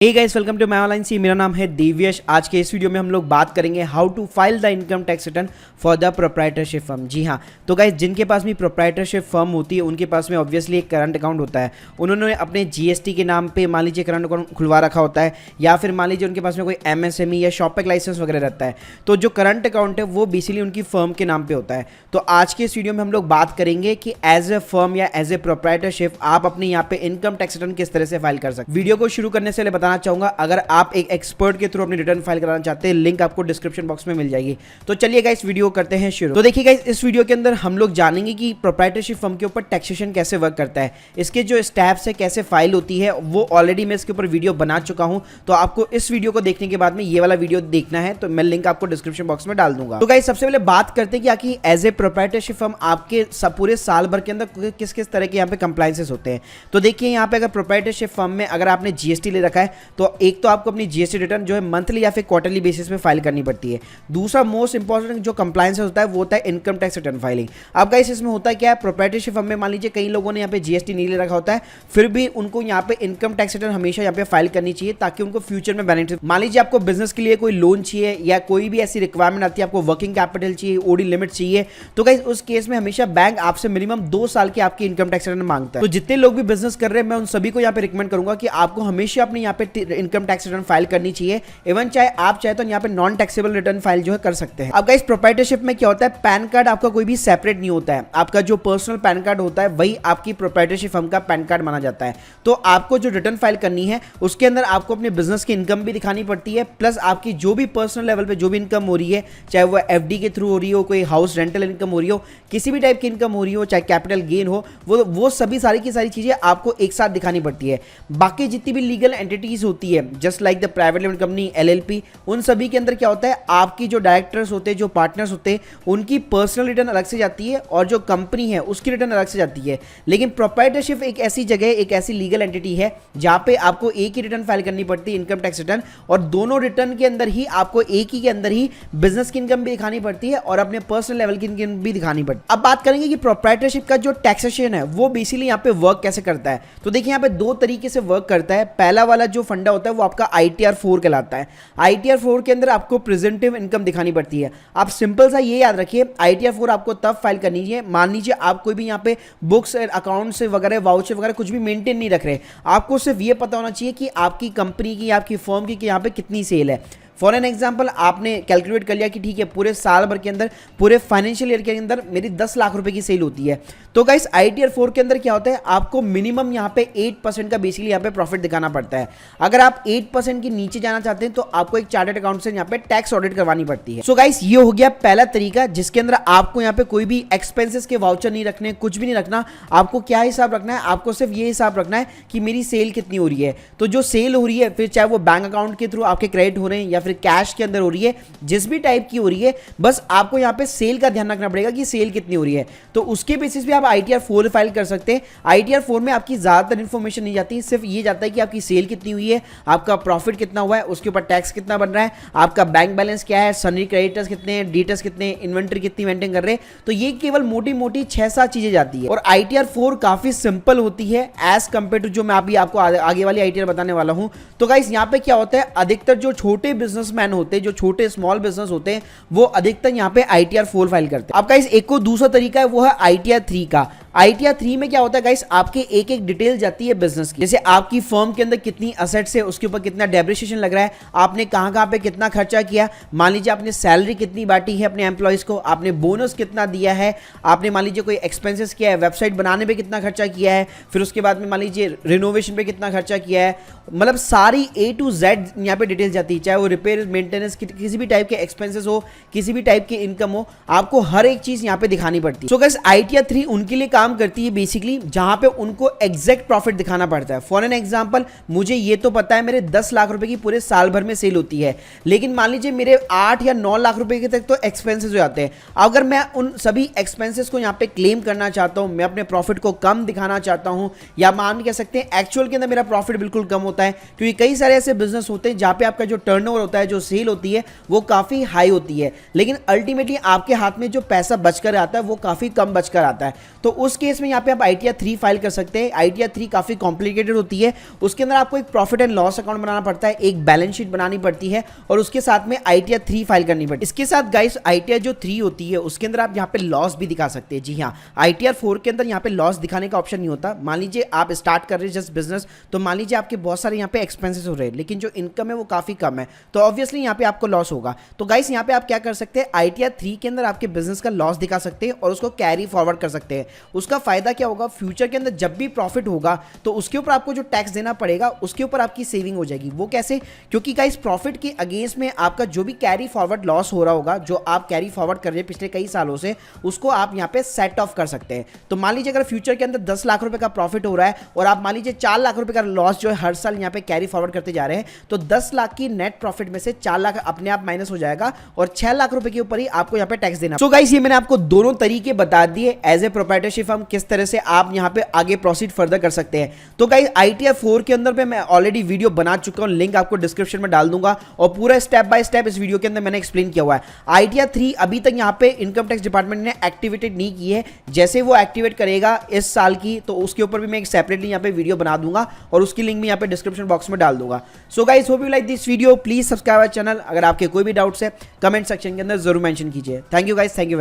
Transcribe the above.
Hey guys, welcome to my online सी। मेरा नाम है देव्यश। आज के इस वीडियो में हम लोग बात करेंगे how to file the income tax return for the proprietorship firm. जी हाँ, तो गाइस जिनके पास भी प्रोप्राइटरशिप फर्म होती है उनके पास में ऑब्वियसली एक करंट अकाउंट होता है। उन्होंने अपने जीएसटी के नाम पे मान लीजिए करंट अकाउंट खुलवा रखा होता है, या फिर मान लीजिए उनके पास में कोई एमएसएमई या शॉप लाइसेंस वगैरह रहता है। तो जो करंट अकाउंट है वो बेसिकली उनकी फर्म के नाम पे होता है। तो आज के इस वीडियो में हम लोग बात करेंगे कि एज ए फर्म या एज ए प्रोप्राइटरशिप आप अपने यहाँ पे इनकम टैक्स रिटर्न किस तरह से फाइल कर सकते हैं। वीडियो को शुरू करने से पहले बताना चाहूंगा, अगर आप एक एक्सपर्ट के थ्रू अपनी रिटर्न फाइल कराना चाहते हैं, लिंक आपको डिस्क्रिप्शन बॉक्स में मिल जाएगी। तो चलिए गाइस वीडियो करते हैं शुरू। तो देखिए गाइस, इस वीडियो के अंदर हम लोग जानेंगे कि प्रोप्राइटरशिप फर्म के ऊपर टैक्सेशन कैसे वर्क करता है, इसके जो स्टेप्स है कैसे फाइल होती है, वो ऑलरेडी मैं इसके ऊपर वीडियो बना चुका हूं। तो आपको इस वीडियो को देखने के बाद में ये वाला वीडियो देखना है तो मैं लिंक आपको डिस्क्रिप्शन बॉक्स में डाल दूंगा। तो गाइस सबसे पहले बात करते हैं कि आखिर एज ए प्रोप्राइटरशिप फर्म आपके पूरे साल भर के अंदर किस किस तरह के यहाँ पे कंप्लायंसेस होते हैं। तो देखिए यहाँ पे अगर प्रोप्राइटरशिप फर्म में अगर आपने जीएसटी ले रखा है तो एक तो आपको अपनी जीएसटी रिटर्न जो है मंथली या फिर क्वार्टरली बेसिस पे फाइल करनी पड़ती है। दूसरा मोस्ट इंपॉर्टेंट जो कंप्लायंस होता है वो होता है इनकम टैक्स रिटर्न फाइलिंग। अब गाइस इसमें होता है क्या है, प्रोप्राइटरशिप फर्म में मान लीजिए कई लोगों ने यहाँ पे जीएसटी नहीं ले रखा होता है, फिर भी उनको यहाँ पे इनकम टैक्स रिटर्न हमेशा यहाँ पे फाइल करनी चाहिए ताकि उनको फ्यूचर में बेनिफिट। मान लीजिए आपको बिजनेस के लिए कोई लोन चाहिए या कोई भी ऐसी रिक्वायरमेंट आती है, आपको वर्किंग कैपिटल चाहिए, ओडी लिमिट चाहिए, तो गाइस उस केस में हमेशा बैंक आपसे मिनिमम 2 साल की आपकी इनकम टैक्स रिटर्न मांगता है। तो जितने लोग भी बिजनेस कर रहे हैं मैं उन सभी को यहाँ पे रिकमेंड करूंगा कि आपको हमेशा अपने यहाँ पे इनकम टैक्स रिटर्न फाइल करनी चाहिए। इवन चाहे आप चाहे तो यहाँ पे नॉन टैक्सेबल रिटर्न फाइल जो है कर सकते हैं। अब गाइस प्रोप्राइटरशिप में क्या होता है, पैन कार्ड आपका कोई भी सेपरेट नहीं होता है। आपका जो पर्सनल पैन कार्ड होता है वही आपकी प्रोप्राइटरशिप फर्म का पैन कार्ड माना जाता है। तो आपको जो रिटर्न फाइल करनी है उसके अंदर आपको अपने बिजनेस की इनकम भी दिखानी पड़ती है, प्लस आपकी जो भी पर्सनल लेवल पे जो भी इनकम हो रही है, चाहे वो एफडी के थ्रू हो रही हो, कोई हाउस रेंटल इनकम हो रही हो, किसी भी टाइप की इनकम हो रही हो, चाहे कैपिटल गेन हो, वो सभी सारी की सारी चीजें आपको एक साथ दिखानी पड़ती है। बाकी जितनी भी लीगल एंटिटीज होती है just like the private limited company, LLP, उन सभी के अंदर क्या होता है, आपकी जो डायरेक्टर्स होते हैं, जो पार्टनर्स होते हैं, उनकी पर्सनल रिटर्न अलग से जाती है और जो कंपनी है उसकी रिटर्न अलग से जाती है। लेकिन प्रोप्राइटरशिप एक ऐसी जगह, एक ऐसी लीगल एंटिटी है जहां पे आपको एक ही रिटर्न फाइल करनी पड़ती है, इनकम टैक्स रिटर्न, और दोनों रिटर्न के अंदर ही आपको एक ही के अंदर ही बिजनेस की इनकम भी दिखानी पड़ती है और अपने पर्सनल लेवल की इनकम भी दिखानी पड़ती है। अब बात करेंगे कि प्रोप्राइटरशिप का जो टैक्सेशन है वो बेसिकली यहाँ पे वर्क कैसे करता है। तो देखिए यहाँ पे 2 तरीके से वर्क करता है। पहला वाला जो फंडा होता है वो आपका ITR 4 कहलाता है। ITR 4 के अंदर आपको प्रेजेंटिव इनकम दिखानी पड़ती है। आप सिंपल सा ये याद रखिए, ITR 4 आपको तब फाइल करनी चाहिए, मान लीजिए आप कोई भी यहाँ पे बुक्स अकाउंट से वगैरह वाउचर वगैरह कुछ भी मेंटेन नहीं रख रहे, आपको सिर्फ ये पता होना चाहिए कि आपकी कंपनी की, आपकी फर्म की यहाँ पे कितनी सेल है। फॉर एन एग्जाम्पल आपने कैलकुलेट कर लिया कि ठीक है पूरे साल भर के अंदर, पूरे फाइनेंशियल ईयर के अंदर मेरी 10 लाख रुपए की सेल होती है, तो गाइस ITR 4 के अंदर क्या होता है, आपको मिनिमम यहाँ पे 8% का बेसिकली यहाँ पे प्रॉफिट दिखाना पड़ता है। अगर आप 8% के नीचे जाना चाहते हैं तो आपको एक चार्टर्ड अकाउंट से यहाँ पे टैक्स ऑडिट करवानी पड़ती है। सो गाइस ये हो गया पहला तरीका, जिसके अंदर आपको यहाँ पे कोई भी एक्सपेंसेस के वाउचर नहीं रखने, कुछ भी नहीं रखना। आपको क्या हिसाब रखना है, आपको सिर्फ ये हिसाब रखना है कि मेरी सेल कितनी हो रही है। तो जो सेल हो रही है, फिर चाहे वो बैंक अकाउंट के थ्रू आपके क्रेडिट हो रहे हैं या फिर कैश के अंदर हो रही है, जिस भी टाइप की हो रही है, बस आपको यहाँ पे सेल का ध्यान रखना पड़ेगा कि सेल कितनी हो रही है। तो उसके बेसिस पे आप ITR 4 फाइल कर सकते हैं। ITR 4 में आपकी ज्यादातर इंफॉर्मेशन नहीं जाती, सिर्फ ये जाता है कि आपकी सेल कितनी हुई है, आपका प्रॉफिट कितना हुआ है, उसके ऊपर टैक्स कितना बन रहा है, आपका बैंक बैलेंस क्या है, सनरी क्रेडिटर्स कितने हैं, डेटर्स कितने हैं, इन्वेंटरी कितनी मेंटेन कर रहे हैं। तो ये केवल मोटी मोटी 6-7 चीजें जाती है। और ITR 4 काफी सिंपल होती है एज कंपेयर टू जो मैं अभी आपको आगे वाली ITR बताने वाला हूं। तो गाइस यहाँ पे क्या होता है, अधिकतर जो छोटे बिजनेसमैन होते हैं, जो छोटे स्मॉल बिजनेस होते हैं, वो अधिकतर यहाँ पे ITR 4 फाइल करते हैं। अब गाइस एक को दूसरा तरीका है वो है ITR 3 का। ITR 3 में क्या होता है गाइस, आपके एक एक डिटेल जाती है बिजनेस की, जैसे आपकी फर्म के अंदर कितनी असेट्स है, उसके ऊपर कितना डेप्रिसिएशन लग रहा है, आपने कहां पे कितना खर्चा किया, मान लीजिए आपने सैलरी कितनी बांटी है अपने एम्प्लॉइज को, आपने बोनस कितना दिया है, आपने मान लीजिए कोई एक्सपेंसेस किया है, वेबसाइट बनाने पे कितना खर्चा किया है, फिर उसके बाद में मान लीजिए रिनोवेशन पे कितना खर्चा किया है, मतलब सारी A to Z यहाँ पे डिटेल जाती है। चाहे वो रिपेयर, मेंटेनेंस, किसी भी टाइप के एक्सपेंसेस हो, किसी भी टाइप की इनकम हो, आपको हर एक चीज यहाँ पे दिखानी पड़ती है। सो गाइस ITR 3 उनके लिए काम करती है बेसिकली, जहां पे उनको एग्जैक्ट प्रॉफिट दिखाना पड़ता है। फॉर एन एग्जांपल, मुझे ये तो पता है मेरे 10 लाख रुपए की पूरे साल भर में सेल होती है, लेकिन मान लीजिए मेरे 8 या 9 लाख रुपए के तक तो एक्सपेंसेस हो जाते हैं। अगर मैं उन सभी एक्सपेंसेस को यहाँ पे क्लेम करना चाहता हूं, मैं अपने प्रॉफिट को कम दिखाना चाहता हूं, या मान कह सकते हैं एक्चुअल के अंदर मेरा प्रॉफिट बिल्कुल कम होता है, क्योंकि कई सारे ऐसे बिजनेस होते हैं जहां पे आपका जो टर्नओवर होता है, जो सेल होती है, वो काफी हाई होती है, लेकिन अल्टीमेटली आपके हाथ में जो पैसा बचकर आता है वो काफी कम बचकर आता है। तो उस केस में यहाँ पे आप ITR 3 फाइल कर सकते हैं। ITR 3 काफी कॉम्प्लिकेटेड होती है, उसके अंदर आपको एक प्रॉफिट एंड लॉस अकाउंट बनाना पड़ता है, एक बैलेंस शीट बनानी पड़ती है और उसके साथ में ITR 3 फाइल करनी पड़ती है। इसके साथ गाइस ITR जो 3 होती है उसके अंदर आप यहाँ पे लॉस भी दिखा सकते हैं। जी हाँ, ITR 4 के अंदर यहाँ पे लॉस दिखाने का ऑप्शन नहीं होता। मान लीजिए आप स्टार्ट कर रहे हैं जस्ट बिजनेस, तो मान लीजिए आपके बहुत सारे यहाँ पे एक्सपेंसेस हो रहे हैं लेकिन जो इनकम है वो काफी कम है, तो ऑब्वियसली यहाँ पे आपको लॉस होगा। तो गाइस यहाँ पे आप क्या कर सकते हैं, ITR 3 के अंदर आपके बिजनेस का लॉस दिखा सकते हैं और उसको कैरी फॉरवर्ड कर सकते हैं। उसका फायदा क्या होगा, फ्यूचर के अंदर जब भी प्रॉफिट होगा तो उसके ऊपर आपको जो टैक्स देना पड़ेगा उसके ऊपर आपकी सेविंग हो जाएगी। वो कैसे, क्योंकि गाइस प्रॉफिट के अगेंस्ट में आपका जो भी कैरी फॉरवर्ड लॉस हो रहा होगा, जो आप कैरी फॉरवर्ड कर रहे हैं पिछले कई सालों से, उसको आप यहाँ पे सेट ऑफ कर सकते हैं। तो मान लीजिए अगर फ्यूचर के अंदर 10 लाख रुपए का प्रॉफिट हो रहा है और आप मान लीजिए 4 लाख रुपए का लॉस जो है हर साल यहाँ पे कैरी फॉरवर्ड करते जा रहे हैं, तो 10 लाख की नेट प्रॉफिट में से 4 लाख अपने आप माइनस हो जाएगा और 6 लाख रुपए के ऊपर ही आपको यहाँ पे टैक्स देना। सो गाइस ये मैंने आपको दोनों तरीके बता दिए एज ए प्रोप्राइटरशिप फर्म किस तरह से आप यहाँ पे आगे प्रोसीड फर्दर कर सकते हैं। तो गाइस ITR 4 के अंदर पे मैं ऑलरेडी वीडियो बना चुका हूं, लिंक आपको डिस्क्रिप्शन में डाल दूंगा और पूरा स्टेप बाय स्टेप इस वीडियो के अंदर मैंने एक्सप्लेन किया हुआ है। ITR 3 अभी तक यहाँ पे इनकम टैक्स डिपार्टमेंट ने एक्टिवेटेड नहीं की है, जैसे वो एक्टिवेट करेगा इस साल की तो उसके ऊपर भी मैं एक सेपरेटली यहाँ पे वीडियो बना दूंगा और उसकी लिंक भी यहाँ पे डिस्क्रिप्शन बॉक्स में डाल दूंगा। So guys hope you like this video, please subscribe our channel. अगर आपके कोई भी डाउट्स है कमेंट सेक्शन के अंदर जरूर मेंशन कीजिए। Thank you guys, thank you.